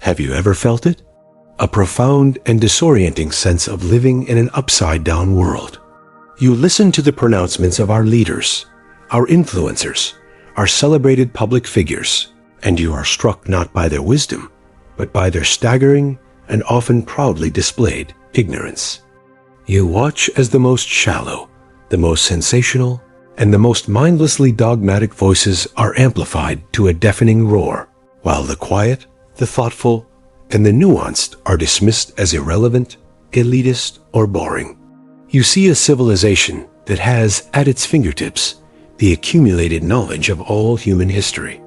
Have you ever felt it? A profound and disorienting sense of living in an upside-down world. You listen to the pronouncements of our leaders, our influencers, our celebrated public figures, and you are struck not by their wisdom, but by their staggering and often proudly displayed ignorance. You watch as the most shallow, the most sensational, and the most mindlessly dogmatic voices are amplified to a deafening roar, while the quiet, the thoughtful, and the nuanced are dismissed as irrelevant, elitist, or boring. You see a civilization that has at its fingertips the accumulated knowledge of all human history,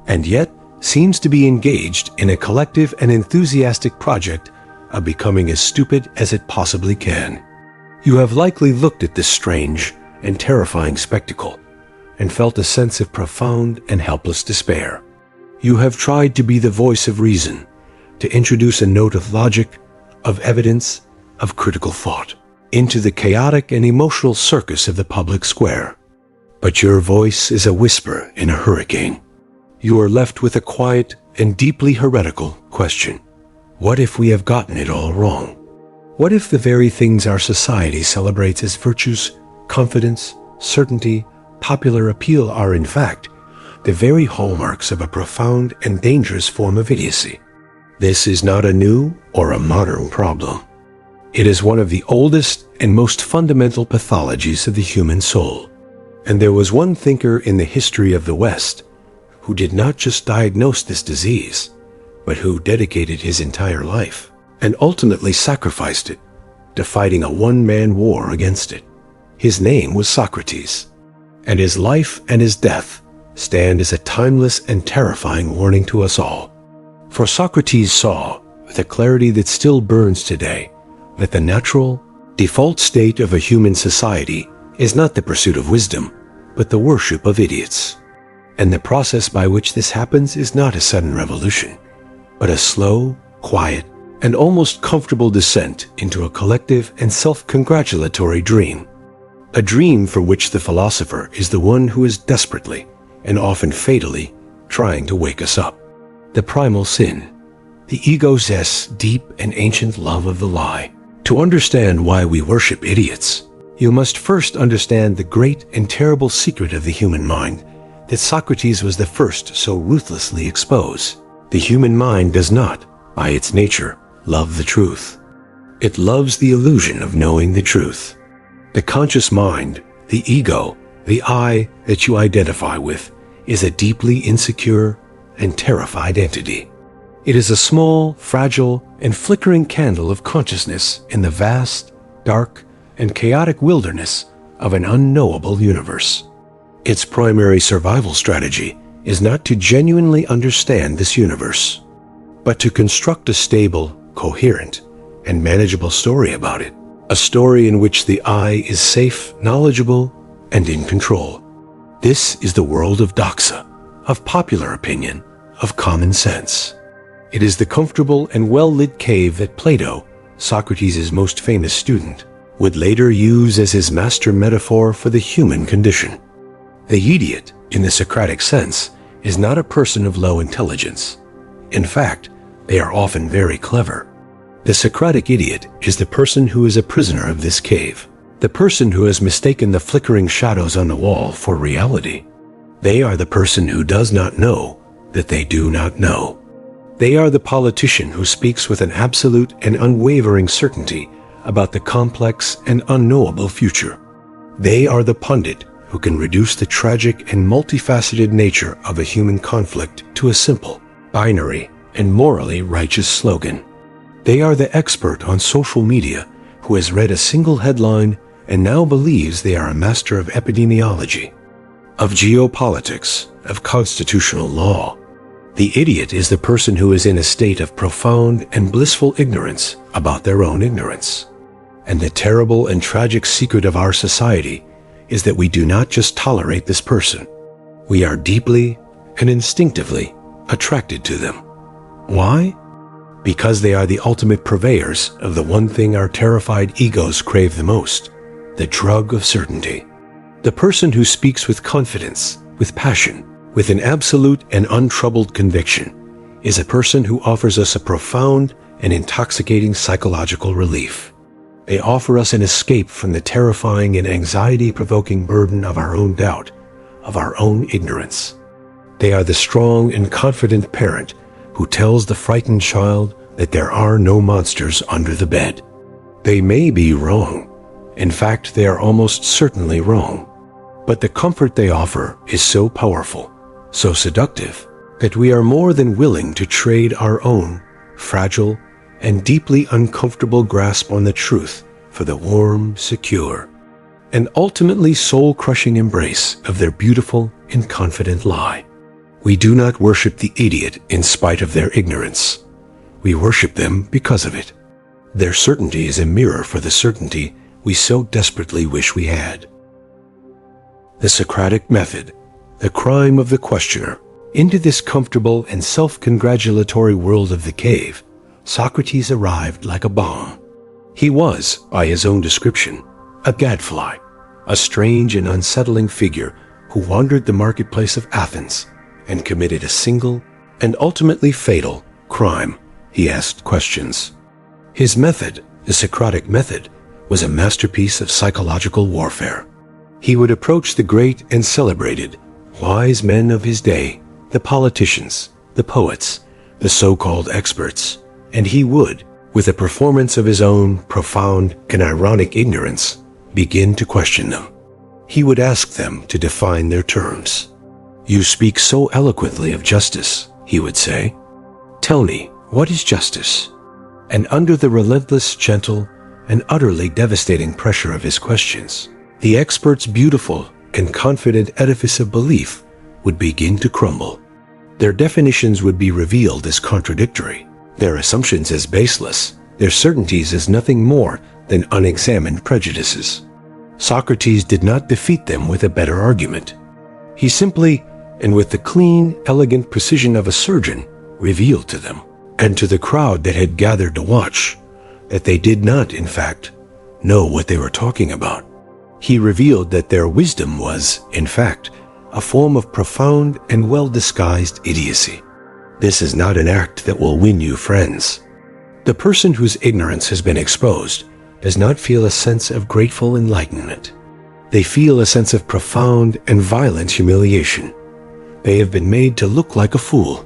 and yet seems to be engaged in a collective and enthusiastic project of becoming as stupid as it possibly can. You have likely looked at this strange and terrifying spectacle and felt a sense of profound and helpless despair. You have tried to be the voice of reason, to introduce a note of logic, of evidence, of critical thought into the chaotic and emotional circus of the public square. But your voice is a whisper in a hurricane. You are left with a quiet and deeply heretical question. What if we have gotten it all wrong? What if the very things our society celebrates as virtues, confidence, certainty, popular appeal are in fact the very hallmarks of a profound and dangerous form of idiocy? This is not a new or a modern problem. It is one of the oldest and most fundamental pathologies of the human soul. And there was one thinker in the history of the West who did not just diagnose this disease, but who dedicated his entire life and ultimately sacrificed it to fighting a one-man war against it. His name was Socrates, and his life and his death stand as a timeless and terrifying warning to us all. For Socrates saw, with a clarity that still burns today, that the natural, default state of a human society is not the pursuit of wisdom, but the worship of idiots. And the process by which this happens is not a sudden revolution, but a slow, quiet, and almost comfortable descent into a collective and self-congratulatory dream. A dream for which the philosopher is the one who is desperately, and often fatally, trying to wake us up. The primal sin, the ego's deep and ancient love of the lie. To understand why we worship idiots, you must first understand the great and terrible secret of the human mind that Socrates was the first so ruthlessly expose. The human mind does not, by its nature, love the truth. It loves the illusion of knowing the truth. The conscious mind, the ego, the I that you identify with, is a deeply insecure and terrified entity. It is a small, fragile, and flickering candle of consciousness in the vast, dark, and chaotic wilderness of an unknowable universe. Its primary survival strategy is not to genuinely understand this universe, but to construct a stable, coherent, and manageable story about it. A story in which the I is safe, knowledgeable, and in control. This is the world of doxa, of popular opinion, of common sense. It is the comfortable and well-lit cave that Plato, Socrates' most famous student, would later use as his master metaphor for the human condition. The idiot, in the Socratic sense, is not a person of low intelligence. In fact, they are often very clever. The Socratic idiot is the person who is a prisoner of this cave, the person who has mistaken the flickering shadows on the wall for reality. They are the person who does not know that they do not know. They are the politician who speaks with an absolute and unwavering certainty about the complex and unknowable future. They are the pundit who can reduce the tragic and multifaceted nature of a human conflict to a simple, binary, and morally righteous slogan. They are the expert on social media who has read a single headline and now believes they are a master of epidemiology, of geopolitics, of constitutional law. The idiot is the person who is in a state of profound and blissful ignorance about their own ignorance. And the terrible and tragic secret of our society is that we do not just tolerate this person. We are deeply and instinctively attracted to them. Why? Because they are the ultimate purveyors of the one thing our terrified egos crave the most, the drug of certainty. The person who speaks with confidence, with passion, with an absolute and untroubled conviction, is a person who offers us a profound and intoxicating psychological relief. They offer us an escape from the terrifying and anxiety-provoking burden of our own doubt, of our own ignorance. They are the strong and confident parent who tells the frightened child that there are no monsters under the bed. They may be wrong. In fact, they are almost certainly wrong. But the comfort they offer is so powerful, so seductive, that we are more than willing to trade our own fragile and deeply uncomfortable grasp on the truth for the warm, secure, and ultimately soul-crushing embrace of their beautiful and confident lie. We do not worship the idiot in spite of their ignorance. We worship them because of it. Their certainty is a mirror for the certainty we so desperately wish we had. The Socratic method, the crime of the questioner. Into this comfortable and self-congratulatory world of the cave, Socrates arrived like a bomb. He was, by his own description, a gadfly, a strange and unsettling figure who wandered the marketplace of Athens and committed a single and ultimately fatal crime. He asked questions. His method, the Socratic method, was a masterpiece of psychological warfare. He would approach the great and celebrated, wise men of his day, the politicians, the poets, the so-called experts, and he would, with a performance of his own profound and ironic ignorance, begin to question them. He would ask them to define their terms. "You speak so eloquently of justice," he would say. "Tell me, what is justice?" And under the relentless, gentle, and utterly devastating pressure of his questions, the expert's beautiful and confident edifice of belief would begin to crumble. Their definitions would be revealed as contradictory, their assumptions as baseless, their certainties as nothing more than unexamined prejudices. Socrates did not defeat them with a better argument. He simply, and with the clean, elegant precision of a surgeon, revealed to them, and to the crowd that had gathered to watch, that they did not, in fact, know what they were talking about. He revealed that their wisdom was, in fact, a form of profound and well-disguised idiocy. This is not an act that will win you friends. The person whose ignorance has been exposed does not feel a sense of grateful enlightenment. They feel a sense of profound and violent humiliation. They have been made to look like a fool.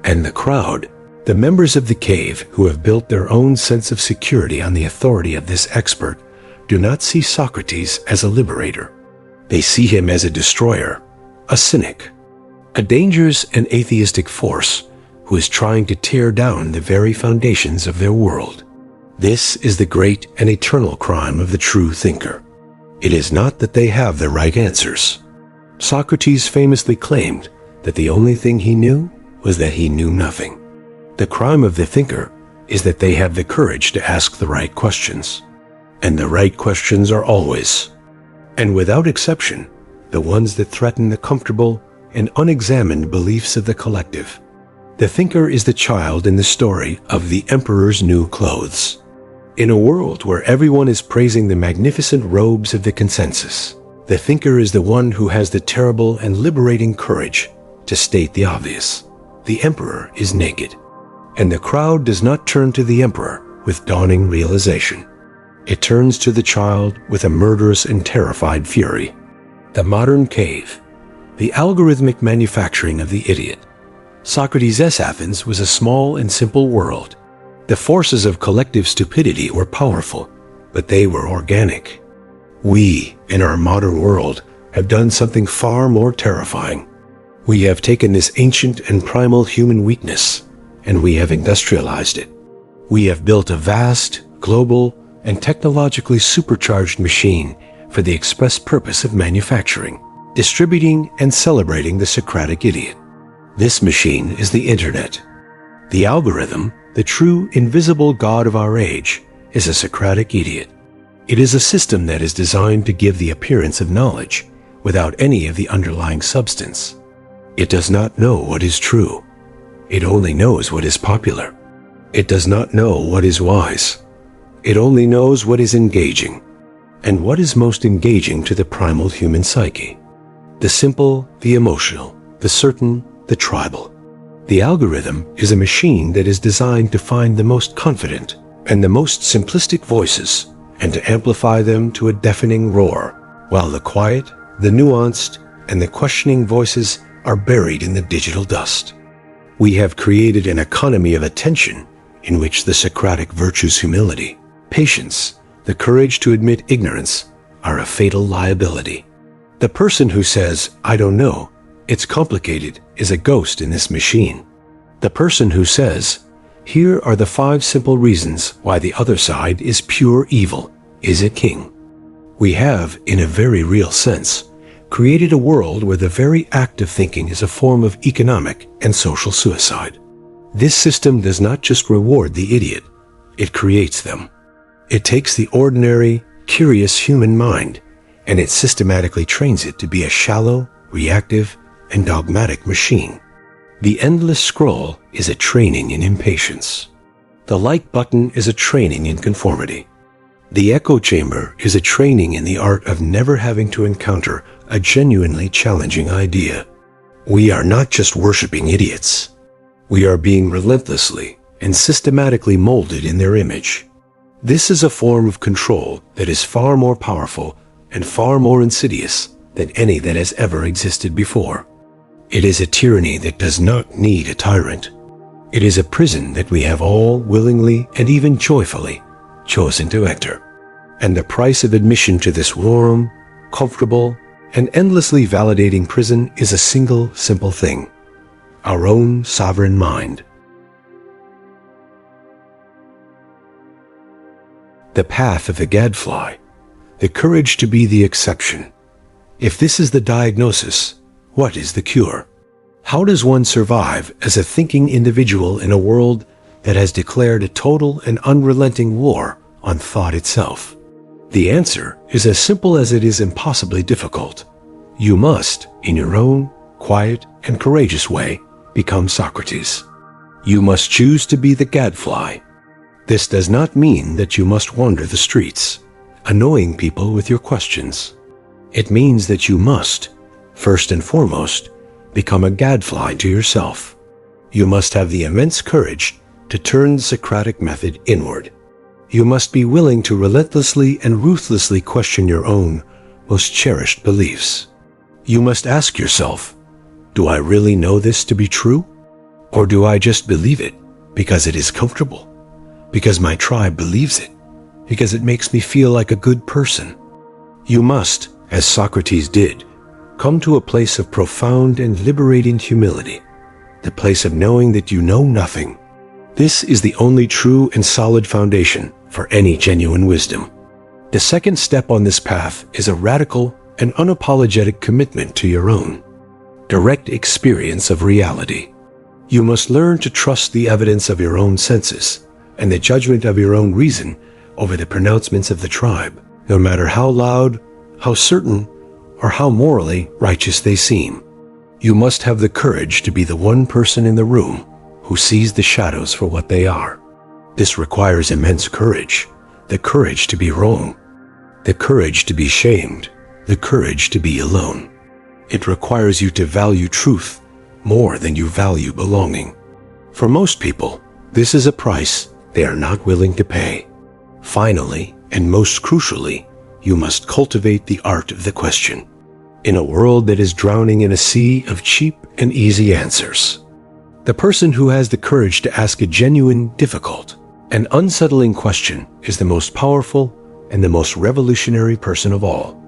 And the crowd, the members of the cave who have built their own sense of security on the authority of this expert, do not see Socrates as a liberator. They see him as a destroyer, a cynic, a dangerous and atheistic force who is trying to tear down the very foundations of their world. This is the great and eternal crime of the true thinker. It is not that they have the right answers. Socrates famously claimed that the only thing he knew was that he knew nothing. The crime of the thinker is that they have the courage to ask the right questions. And the right questions are always, and without exception, the ones that threaten the comfortable and unexamined beliefs of the collective. The thinker is the child in the story of the emperor's new clothes. In a world where everyone is praising the magnificent robes of the consensus, the thinker is the one who has the terrible and liberating courage to state the obvious. The emperor is naked, and the crowd does not turn to the emperor with dawning realization. It turns to the child with a murderous and terrified fury. The modern cave, the algorithmic manufacturing of the idiot. Socrates' Athens was a small and simple world. The forces of collective stupidity were powerful, but they were organic. We, in our modern world, have done something far more terrifying. We have taken this ancient and primal human weakness, and we have industrialized it. We have built a vast, global, and technologically supercharged machine for the express purpose of manufacturing, distributing, and celebrating the Socratic idiot. This machine is the Internet. The algorithm, the true invisible god of our age, is a Socratic idiot. It is a system that is designed to give the appearance of knowledge without any of the underlying substance. It does not know what is true. It only knows what is popular. It does not know what is wise. It only knows what is engaging, and what is most engaging to the primal human psyche. The simple, the emotional, the certain, the tribal. The algorithm is a machine that is designed to find the most confident and the most simplistic voices and to amplify them to a deafening roar, while the quiet, the nuanced, and the questioning voices are buried in the digital dust. We have created an economy of attention in which the Socratic virtues humility, patience, the courage to admit ignorance are a fatal liability. The person who says, "I don't know, it's complicated," is a ghost in this machine. The person who says, "Here are the 5 simple reasons why the other side is pure evil," is a king. We have, in a very real sense, created a world where the very act of thinking is a form of economic and social suicide. This system does not just reward the idiot, it creates them. It takes the ordinary, curious human mind, and it systematically trains it to be a shallow, reactive, and dogmatic machine. The endless scroll is a training in impatience. The like button is a training in conformity. The echo chamber is a training in the art of never having to encounter a genuinely challenging idea. We are not just worshiping idiots. We are being relentlessly and systematically molded in their image. This is a form of control that is far more powerful and far more insidious than any that has ever existed before. It is a tyranny that does not need a tyrant. It is a prison that we have all willingly and even joyfully chosen to enter. And the price of admission to this warm, comfortable, and endlessly validating prison is a single simple thing: our own sovereign mind. The path of the gadfly, the courage to be the exception. If this is the diagnosis, what is the cure? How does one survive as a thinking individual in a world that has declared a total and unrelenting war on thought itself? The answer is as simple as it is impossibly difficult. You must, in your own quiet and courageous way, become Socrates. You must choose to be the gadfly. This does not mean that you must wander the streets, annoying people with your questions. It means that you must, first and foremost, become a gadfly to yourself. You must have the immense courage to turn the Socratic method inward. You must be willing to relentlessly and ruthlessly question your own most cherished beliefs. You must ask yourself, do I really know this to be true? Or do I just believe it because it is comfortable? Because my tribe believes it? Because it makes me feel like a good person? You must, as Socrates did, come to a place of profound and liberating humility, the place of knowing that you know nothing. This is the only true and solid foundation for any genuine wisdom. The second step on this path is a radical and unapologetic commitment to your own direct experience of reality. You must learn to trust the evidence of your own senses and the judgment of your own reason over the pronouncements of the tribe, no matter how loud, how certain, or how morally righteous they seem. You must have the courage to be the one person in the room who sees the shadows for what they are. This requires immense courage, the courage to be wrong, the courage to be shamed, the courage to be alone. It requires you to value truth more than you value belonging. For most people, this is a price they are not willing to pay. Finally, and most crucially, you must cultivate the art of the question. In a world that is drowning in a sea of cheap and easy answers, the person who has the courage to ask a genuine, difficult, and unsettling question is the most powerful and the most revolutionary person of all.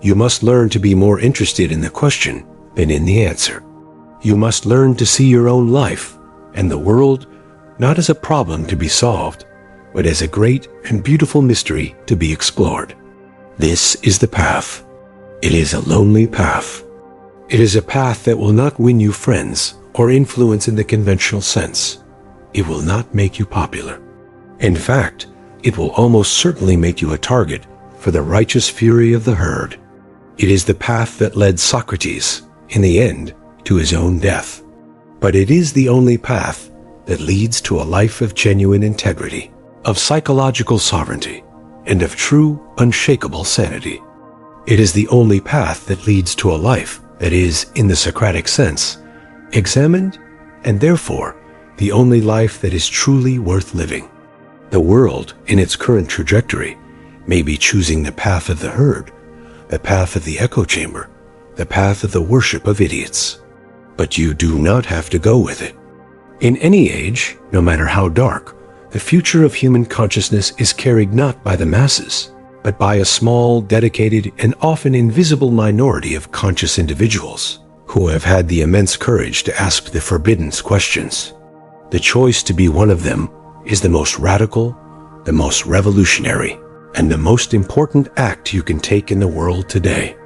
You must learn to be more interested in the question than in the answer. You must learn to see your own life and the world not as a problem to be solved, but as a great and beautiful mystery to be explored. This is the path. It is a lonely path. It is a path that will not win you friends or influence in the conventional sense. It will not make you popular. In fact, it will almost certainly make you a target for the righteous fury of the herd. It is the path that led Socrates, in the end, to his own death. But it is the only path that leads to a life of genuine integrity, of psychological sovereignty, and of true, unshakable sanity. It is the only path that leads to a life that is, in the Socratic sense, examined and therefore the only life that is truly worth living. The world, in its current trajectory, may be choosing the path of the herd, the path of the echo chamber, the path of the worship of idiots. But you do not have to go with it. In any age, no matter how dark, the future of human consciousness is carried not by the masses, but by a small, dedicated, and often invisible minority of conscious individuals who have had the immense courage to ask the forbidden questions. The choice to be one of them is the most radical, the most revolutionary, and the most important act you can take in the world today.